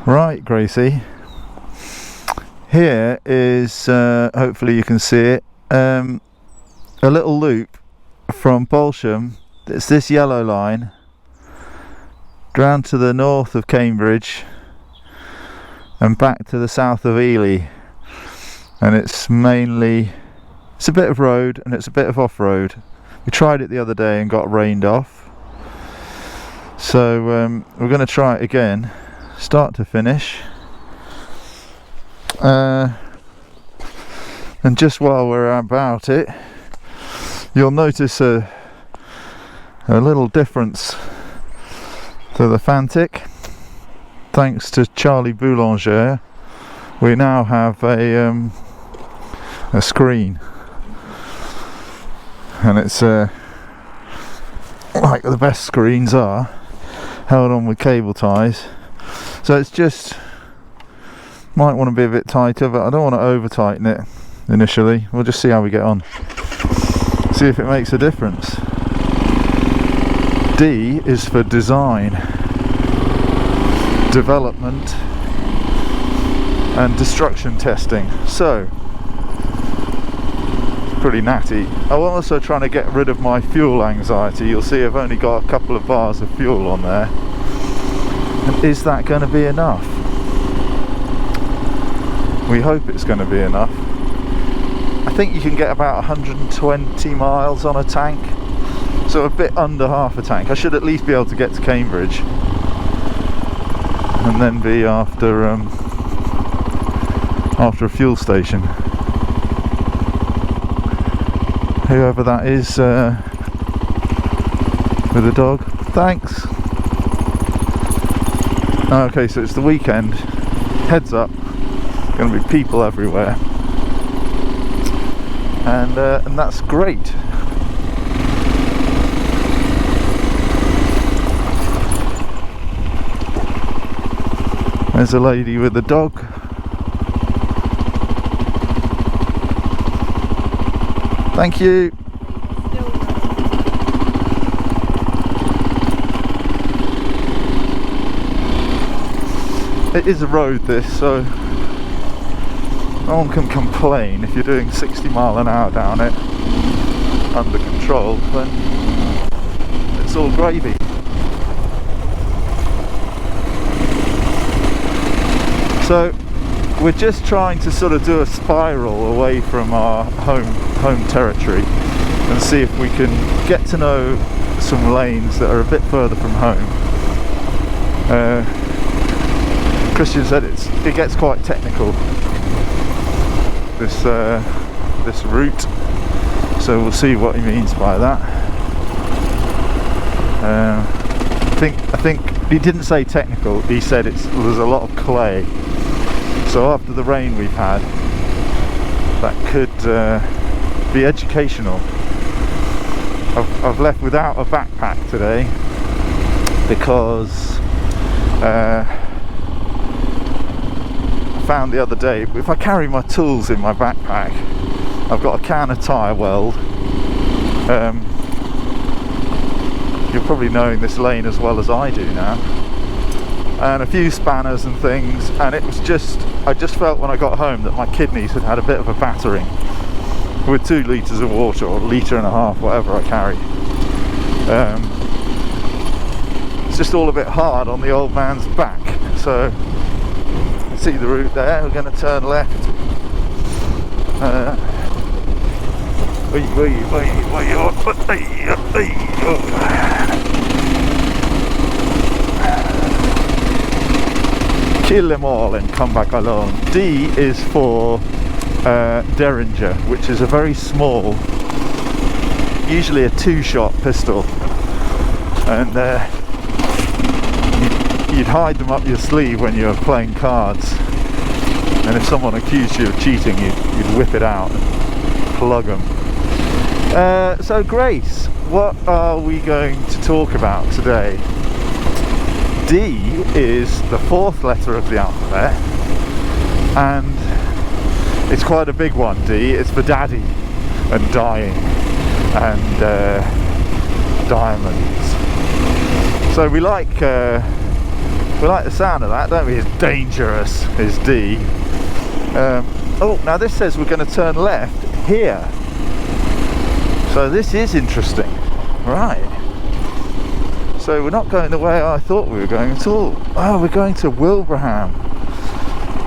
Right, Gracie, here is, hopefully you can see it, a little loop from Bolsham. It's this yellow line down to the north of Cambridge and back to the south of Ely, and it's a bit of road and it's a bit of off-road. We tried it the other day and got rained off, so we're going to try it again, start to finish. And just while we're about it, you'll notice a little difference to the Fantic. Thanks to Charlie Boulanger, we now have a screen, and it's like the best screens are, held on with cable ties. So it's just, might want to be a bit tighter, but I don't want to over tighten it initially. We'll just see how we get on, see if it makes a difference. D is for design, development and destruction testing. So pretty natty. I'm also trying to get rid of my fuel anxiety. You'll see I've only got a couple of bars of fuel on there. And is that going to be enough? We hope it's going to be enough. I think you can get about 120 miles on a tank, so a bit under half a tank. I should at least be able to get to Cambridge and then be after a fuel station. Whoever that is with a dog, thanks. Okay, so it's the weekend, heads up, going to be people everywhere, and that's great. There's a lady with a dog. Thank you. It is a road, this, so no one can complain if you're doing 60 mile an hour down it under control, then it's all gravy. So we're just trying to sort of do a spiral away from our home territory and see if we can get to know some lanes that are a bit further from home. Christian said it gets quite technical, this route, so we'll see what he means by that. I think he didn't say technical, he said there's a lot of clay, so after the rain we've had, that could be educational. I've left without a backpack today because found the other day, if I carry my tools in my backpack, I've got a can of tyre weld. You're probably knowing this lane as well as I do now, and a few spanners and things, and I just felt when I got home that my kidneys had had a bit of a battering with 2 litres of water, or 1.5 litres, whatever I carry. It's just all a bit hard on the old man's back. So see the route there, we're going to turn left. Kill them all and come back alone. D is for Derringer, which is a very small, usually a 2-shot pistol, and you'd hide them up your sleeve when you were playing cards, and if someone accused you of cheating, you'd whip it out and plug them. So Grace, what are we going to talk about today? D is the 4th letter of the alphabet, and it's quite a big one. D, it's for daddy and dying and diamonds. So we like We like the sound of that, don't we? It's dangerous, is D. Oh, now this says we're going to turn left here. So this is interesting. Right. So we're not going the way I thought we were going at all. Oh, we're going to Wilbraham.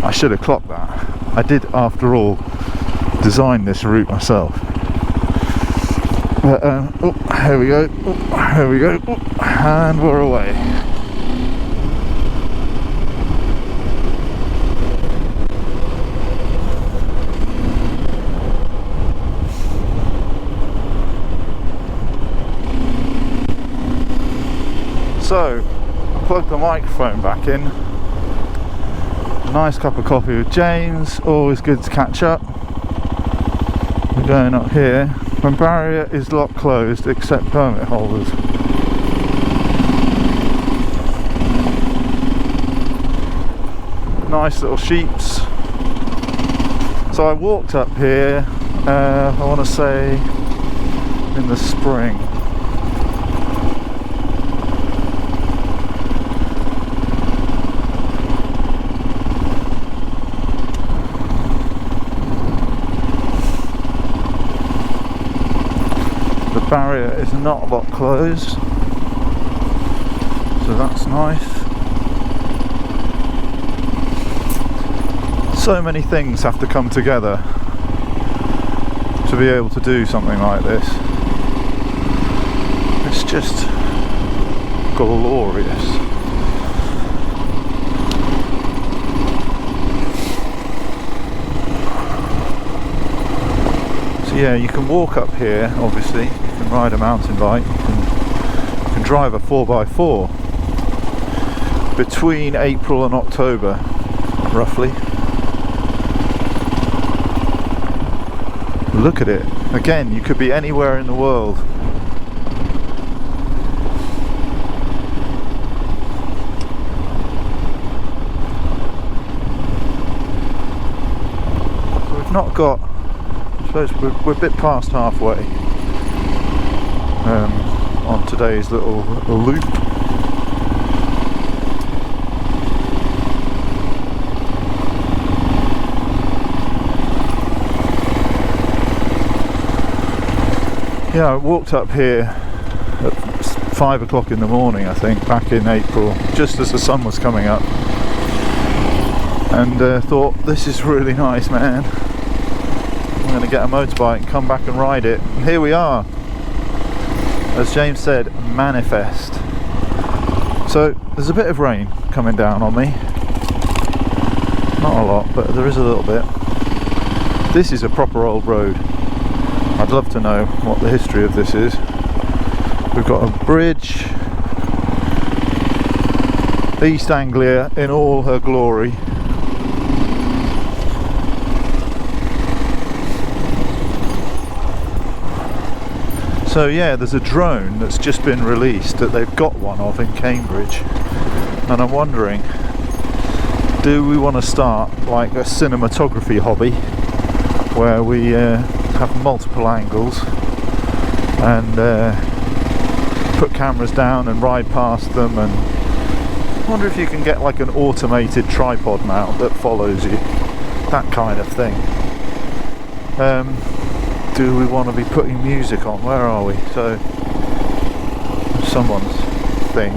I should have clocked that. I did, after all, design this route myself. But, oh, here we go. Oh, here we go. Oh, and we're away. So, I plugged the microphone back in. A nice cup of coffee with James, always good to catch up. We're going up here. When barrier is locked closed except permit holders. Nice little sheeps. So I walked up here, I want to say in the spring. Barrier is not locked closed, so that's nice. So many things have to come together to be able to do something like this. It's just glorious. So yeah, you can walk up here, obviously. Ride a mountain bike, you can drive a 4x4 between April and October, roughly. Look at it. Again, you could be anywhere in the world. We've not got, I suppose we're a bit past halfway. On today's little loop. Yeah, I walked up here at 5 o'clock in the morning, I think, back in April, just as the sun was coming up, and thought, this is really nice, man. I'm going to get a motorbike and come back and ride it, and here we are. As James said, manifest. So there's a bit of rain coming down on me. Not a lot, but there is a little bit. This is a proper old road. I'd love to know what the history of this is. We've got a bridge. East Anglia in all her glory. So yeah, there's a drone that's just been released that they've got one of in Cambridge, and I'm wondering, do we want to start like a cinematography hobby where we have multiple angles and put cameras down and ride past them, and I wonder if you can get like an automated tripod mount that follows you, that kind of thing. Do we want to be putting music on? Where are we? So, someone's thing.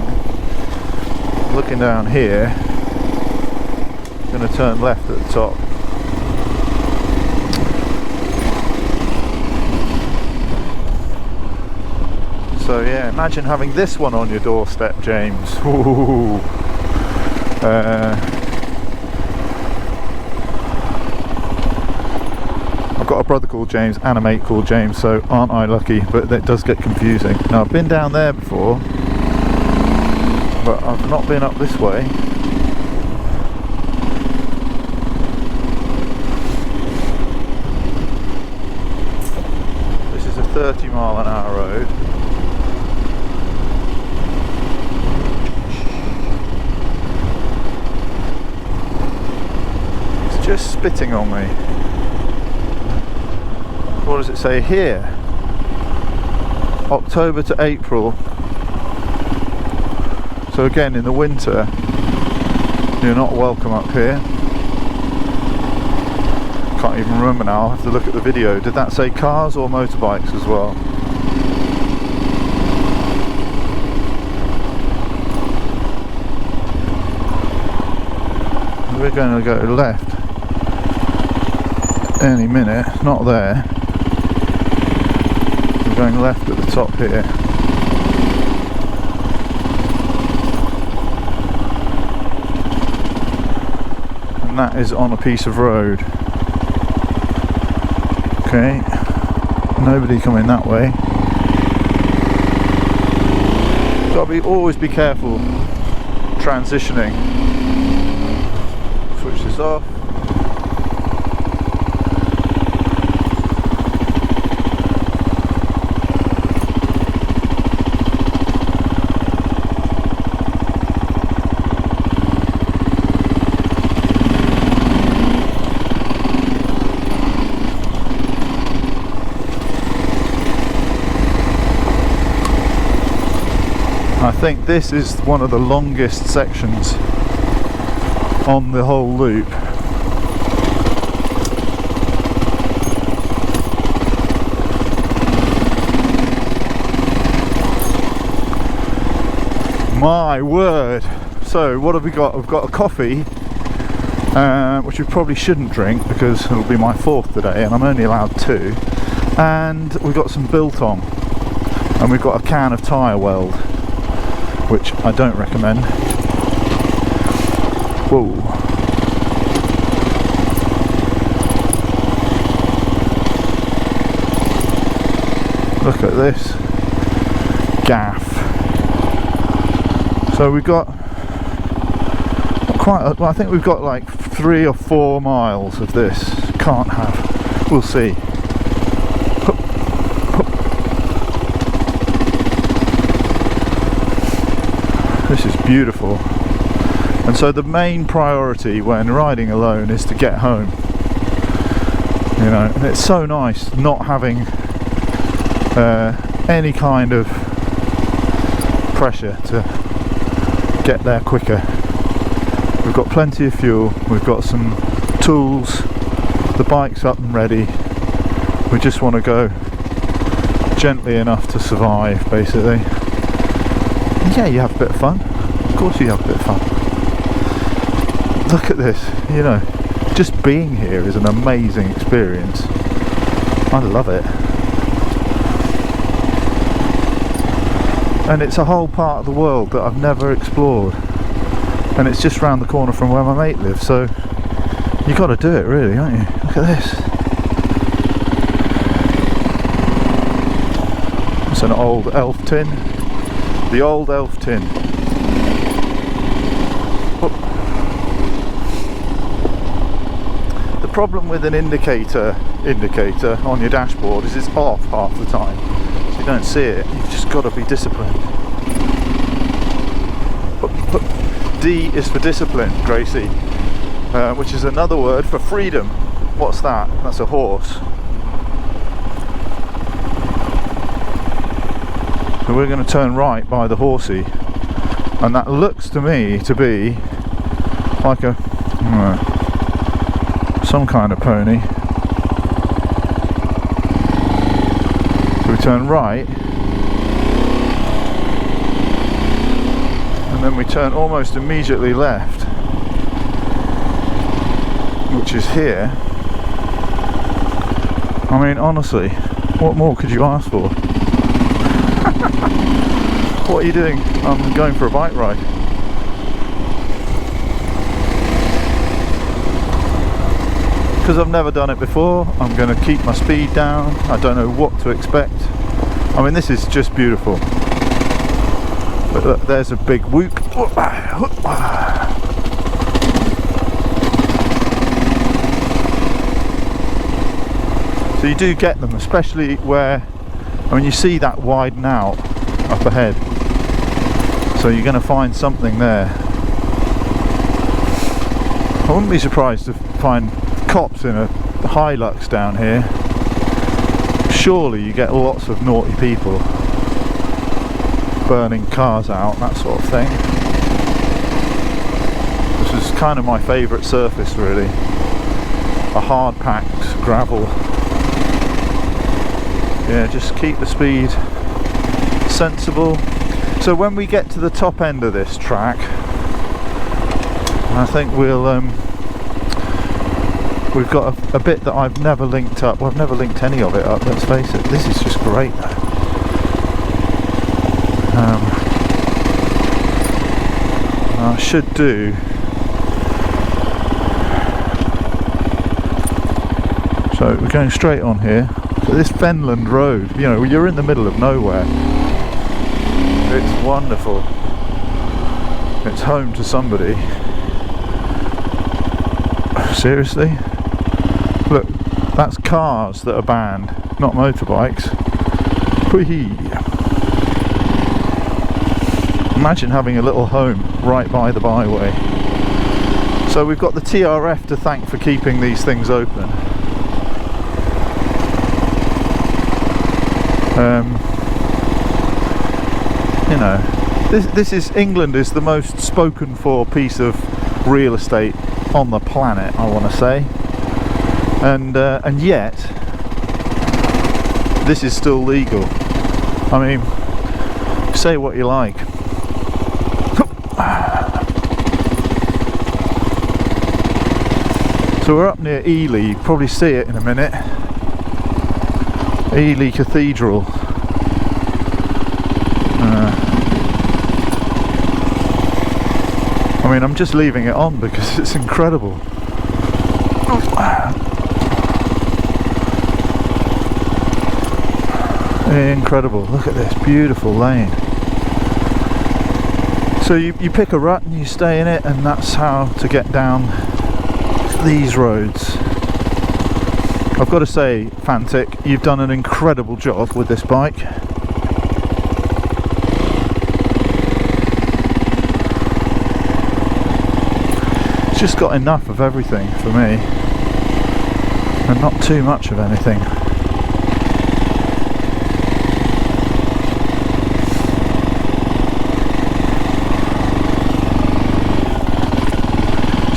Looking down here, going to turn left at the top. So yeah, imagine having this one on your doorstep, James. Ooh. I've got a brother called James and a mate called James, so aren't I lucky? But that does get confusing. Now I've been down there before, but I've not been up this way. This is a 30-mile-an-hour road. It's just spitting on me. What does it say here? October to April. So again, in the winter, You're not welcome up here. Can't even remember now, I have to look at the video. Did that say cars or motorbikes as well? We're going to go left any minute, not there. We're going left at the top here. And that is on a piece of road. Okay, nobody coming that way. Always be careful transitioning. Switch this off. I think this is one of the longest sections on the whole loop. My word! So what have we got? We've got a coffee, which we probably shouldn't drink because it'll be my fourth today and I'm only allowed 2. And we've got some biltong, and we've got a can of tyre weld, which I don't recommend. Whoa. Look at this gaff. So we've got well, I think we've got like 3 or 4 miles of this. Can't have. We'll see. This is beautiful. And so the main priority when riding alone is to get home. You know, and it's so nice not having any kind of pressure to get there quicker. We've got plenty of fuel, we've got some tools, the bike's up and ready. We just want to go gently enough to survive, basically. Yeah, you have a bit of fun. Of course you have a bit of fun. Look at this, you know, just being here is an amazing experience. I love it. And it's a whole part of the world that I've never explored. And it's just round the corner from where my mate lives, so you got to do it really, aren't you? Look at this. It's an old elf tin. The old elf tin. Oh. The problem with an indicator on your dashboard is it's off half the time, so you don't see it. You've just got to be disciplined. D is for discipline, Gracie, which is another word for freedom. What's that? That's a horse. So we're going to turn right by the horsey, and that looks to me to be like a some kind of pony. So we turn right, and then we turn almost immediately left, which is here. I mean, honestly, what more could you ask for? What are you doing? I'm going for a bike ride. Because I've never done it before, I'm going to keep my speed down. I don't know what to expect. I mean, this is just beautiful. But look, there's a big whoop. So you do get them, especially where, I mean, you see that widen out up ahead. So you're going to find something there. I wouldn't be surprised to find cops in a Hilux down here. Surely you get lots of naughty people burning cars out, that sort of thing. This is kind of my favourite surface, really. A hard packed gravel. Yeah, just keep the speed sensible. So when we get to the top end of this track, I think we've got a bit that I've never linked up. Well, I've never linked any of it up, let's face it. This is just great though. I should do. So we're going straight on here. So this Fenland Road, you know, you're in the middle of nowhere. It's wonderful. It's home to somebody. Seriously? Look, that's cars that are banned, not motorbikes. Whee! Imagine having a little home right by the byway. So we've got the TRF to thank for keeping these things open. You know, this is England is the most spoken for piece of real estate on the planet, I want to say, and yet this is still legal. I mean, say what you like. So we're up near Ely, you can probably see it in a minute. Ely Cathedral. I mean, I'm just leaving it on because it's incredible. Incredible, look at this beautiful lane. So you pick a rut and you stay in it, and that's how to get down these roads. I've got to say, Fantic, you've done an incredible job with this bike. It's just got enough of everything for me, and not too much of anything.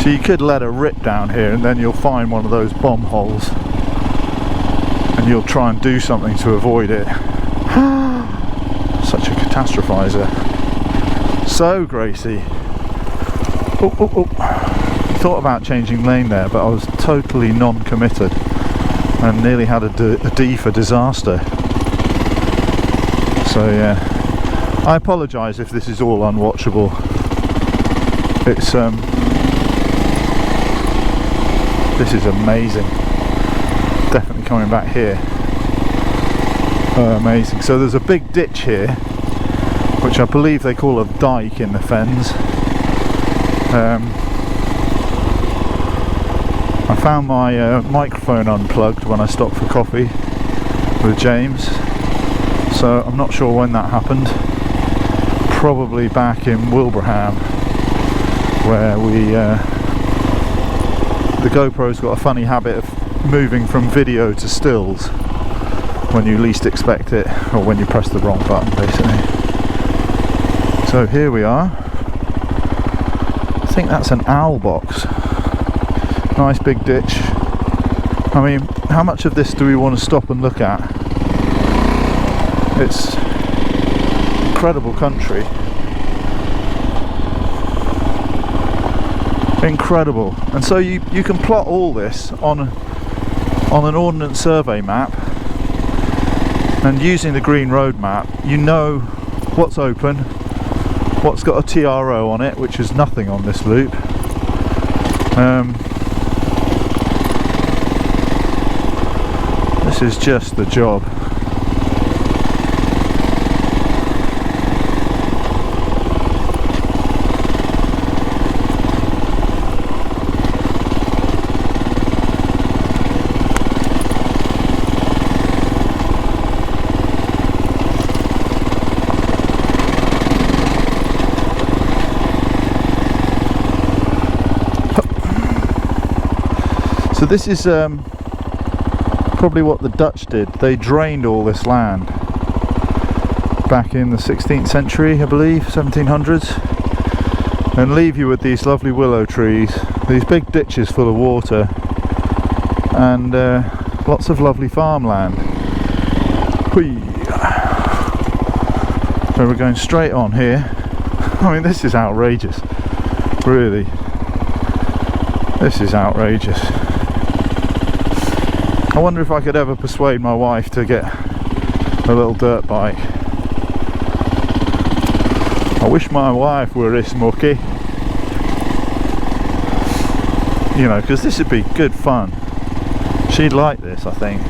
So you could let her rip down here, and then you'll find one of those bomb holes and you'll try and do something to avoid it. Such a catastrophizer. So Gracie, thought about changing lane there, but I was totally non-committed and nearly had a D for disaster. So yeah, I apologise if this is all unwatchable. It's this is amazing. Definitely coming back here. Oh, amazing. So there's a big ditch here, which I believe they call a dike in the fens. I found my microphone unplugged when I stopped for coffee with James, so I'm not sure when that happened. Probably back in Wilbraham, where the GoPro's got a funny habit of moving from video to stills when you least expect it, or when you press the wrong button, basically. So here we are. I think that's an owl box. Nice big ditch. I mean, how much of this do we want to stop and look at? It's incredible country. Incredible. And so you can plot all this on an ordnance survey map, and using the green road map, you know what's open, what's got a TRO on it, which is nothing on this loop. This is just the job. So this is probably what the Dutch did. They drained all this land back in the 16th century, I believe, 1700s. and leave you with these lovely willow trees, these big ditches full of water, and lots of lovely farmland. Whee! So we're going straight on here. I mean, this is outrageous, really. This is outrageous. I wonder if I could ever persuade my wife to get a little dirt bike. I wish my wife were this mucky. You know, because this would be good fun. She'd like this, I think.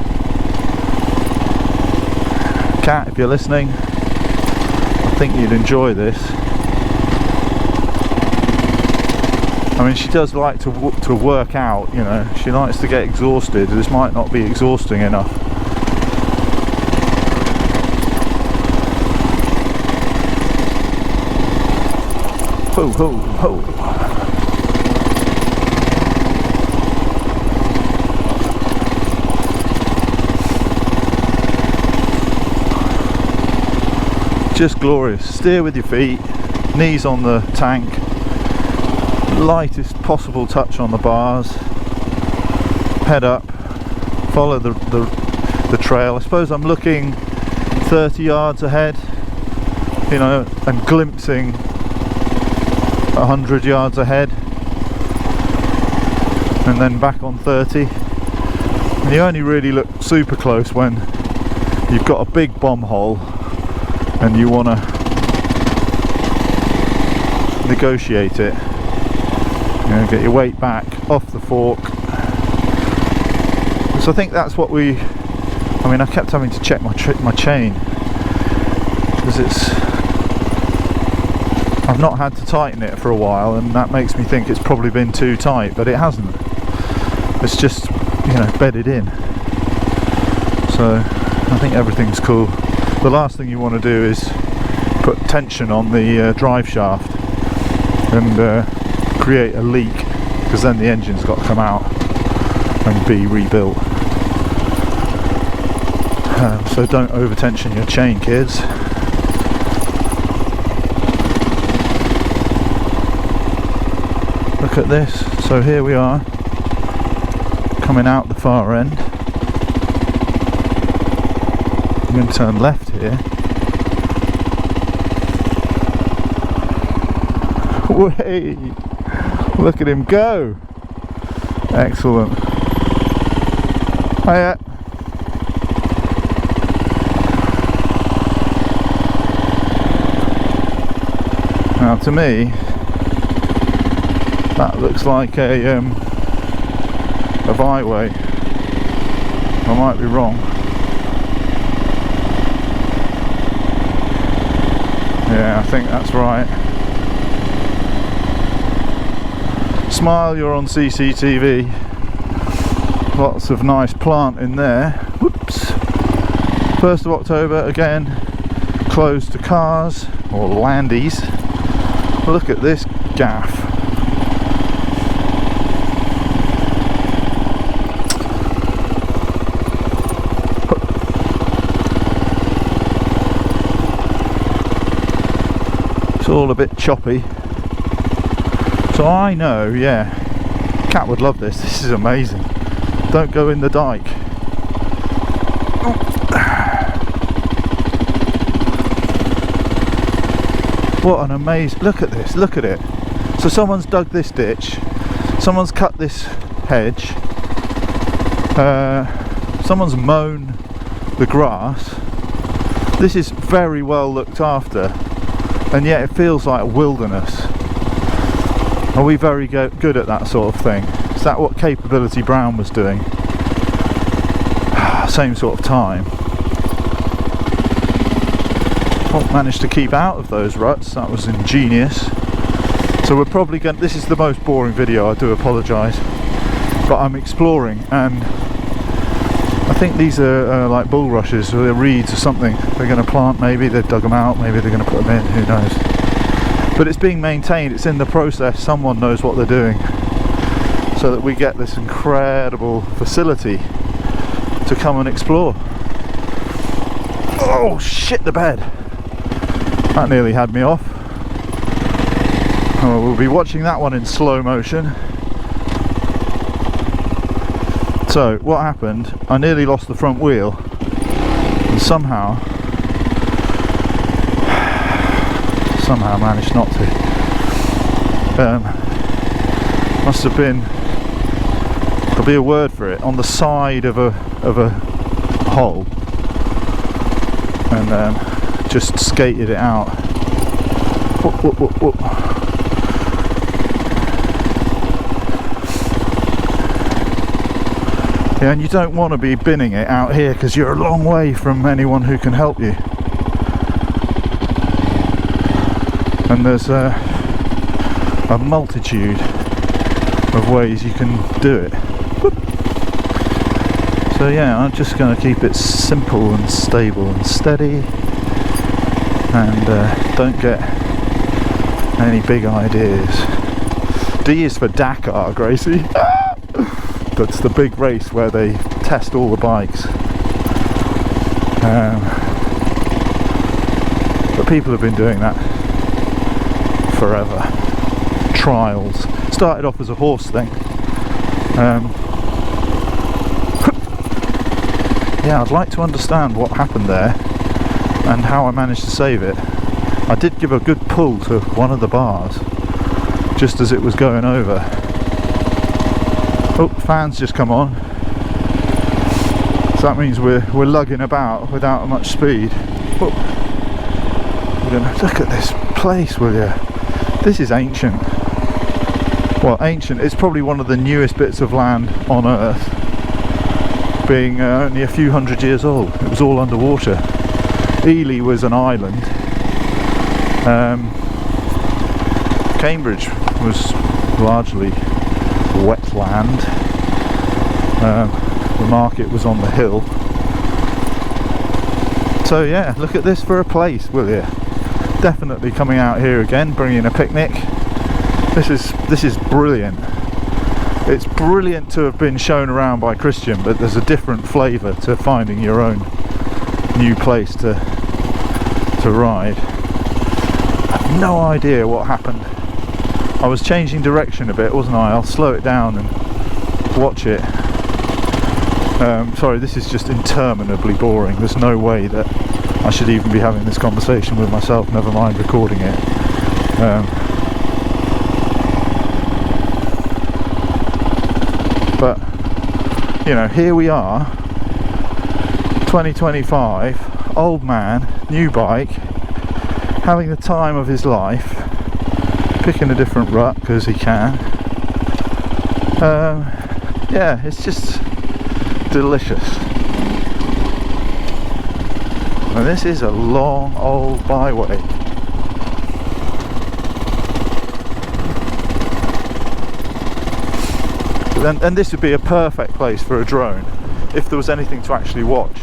Kat, if you're listening, I think you'd enjoy this. I mean, she does like to work out, you know. She likes to get exhausted. This might not be exhausting enough. Ho, ho, ho. Just glorious. Steer with your feet, knees on the tank, lightest possible touch on the bars, head up, follow the trail. I suppose I'm looking 30 yards ahead, you know, and glimpsing 100 yards ahead, and then back on 30. And you only really look super close when you've got a big bomb hole and you want to negotiate it. You know, get your weight back off the fork. So I think that's what we. I mean, I kept having to check my chain because I've not had to tighten it for a while, and that makes me think it's probably been too tight, but it hasn't. It's just, you know, bedded in. So I think everything's cool. The last thing you want to do is put tension on the drive shaft and create a leak, because then the engine's got to come out and be rebuilt. So don't over tension your chain, kids. Look at this. So here we are, coming out the far end. I'm going to turn left here. Way! Look at him go! Excellent. Hiya! Now, to me, that looks like a byway. I might be wrong. Yeah, I think that's right. Smile, you're on CCTV. Lots of nice plant in there. Whoops. 1st of October, again, closed to cars, or landies. Look at this gaff. It's all a bit choppy. So I know, yeah, Cat would love this. This is amazing. Don't go in the dike. What an amazing, look at this, look at it. So someone's dug this ditch, someone's cut this hedge, someone's mown the grass. This is very well looked after, and yet it feels like wilderness. Are we very good at that sort of thing? Is that what Capability Brown was doing? Same sort of time. Well, managed to keep out of those ruts. That was ingenious. So we're probably going. This is the most boring video. I do apologise, but I'm exploring, and I think these are like bulrushes or reeds or something. They're going to plant. Maybe they've dug them out. Maybe they're going to put them in. Who knows? But it's being maintained, it's in the process, someone knows what they're doing, so that we get this incredible facility to come and explore. Oh shit, the bed! That nearly had me off. Oh, we'll be watching that one in slow motion. So what happened, I nearly lost the front wheel, and somehow managed not to. Must have been, there'll be a word for it, on the side of a hole, and just skated it out. Whoop, whoop, whoop, whoop. Yeah, and you don't want to be binning it out here because you're a long way from anyone who can help you. And there's a multitude of ways you can do it. So yeah, I'm just going to keep it simple and stable and steady, and don't get any big ideas. D is for Dakar, Gracie. That's the big race where they test all the bikes. But people have been doing that forever. Trials. Started off as a horse thing. Yeah, I'd like to understand what happened there and how I managed to save it. I did give a good pull to one of the bars just as it was going over. Oh, fan's just come on. So that means we're lugging about without much speed. Oh. We're gonna look at this place, will you? This is ancient. Well, ancient. It's probably one of the newest bits of land on Earth, being only a few hundred years old. It was all underwater. Ely was an island. Cambridge was largely wetland. The market was on the hill. So yeah, look at this for a place, will you? Definitely coming out here again, bringing a picnic. This is brilliant. It's brilliant to have been shown around by Christian, but there's a different flavour to finding your own new place to ride. I have no idea what happened. I was changing direction a bit, wasn't I? I'll slow it down and watch it. Sorry, this is just interminably boring. There's no way that I should even be having this conversation with myself, never mind recording it. But, you know, here we are, 2025, old man, new bike, having the time of his life, picking a different rut because he can. Yeah, it's just delicious. And this is a long old byway. And this would be a perfect place for a drone if there was anything to actually watch.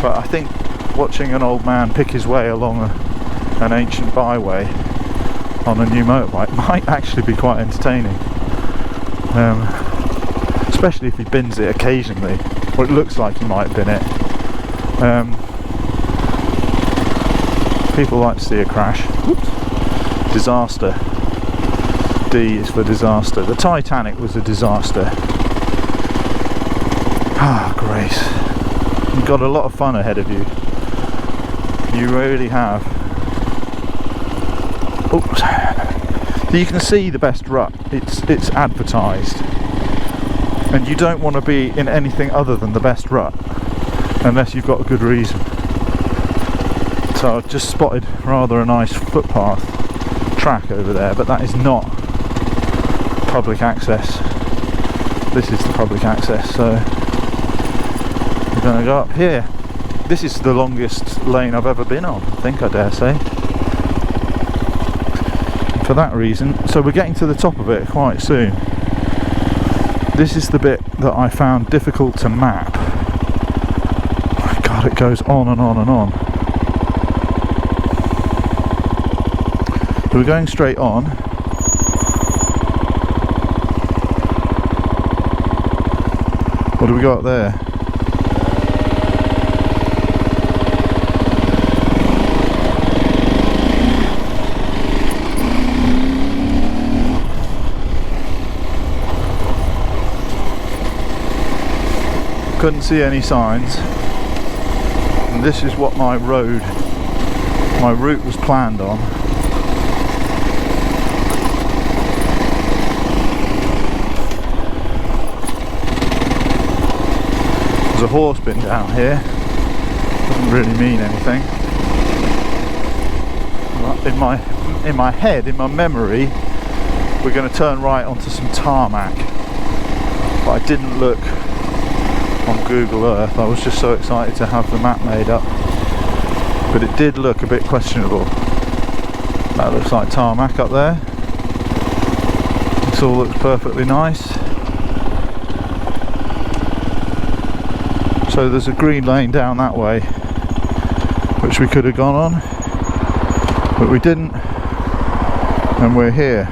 But I think watching an old man pick his way along an ancient byway on a new motorbike might actually be quite entertaining. Especially if he bins it occasionally, or it looks like he might bin it. People like to see a crash. Whoops. Disaster. D is for disaster. The Titanic was a disaster. Ah, Grace. You've got a lot of fun ahead of you. You really have. Oops. You can see the best rut. It's advertised. And you don't want to be in anything other than the best rut unless you've got a good reason. So I've just spotted rather a nice footpath track over there, but that is not public access. This is the public access, so we're going to go up here. This is the longest lane I've ever been on, I think, I dare say. For that reason, so we're getting to the top of it quite soon. This is the bit that I found difficult to map. My God, it goes on and on and on. So we're going straight on. What do we got there? couldn't see any signs, and this is what my route was planned on. There's a horse bin down here, doesn't really mean anything. In my head, in my memory, we're going to turn right onto some tarmac, but I didn't look on Google Earth. I was just so excited to have the map made up, but it did look a bit questionable. That looks like tarmac up there. This all looks perfectly nice. So there's a green lane down that way which we could have gone on, but we didn't, and we're here.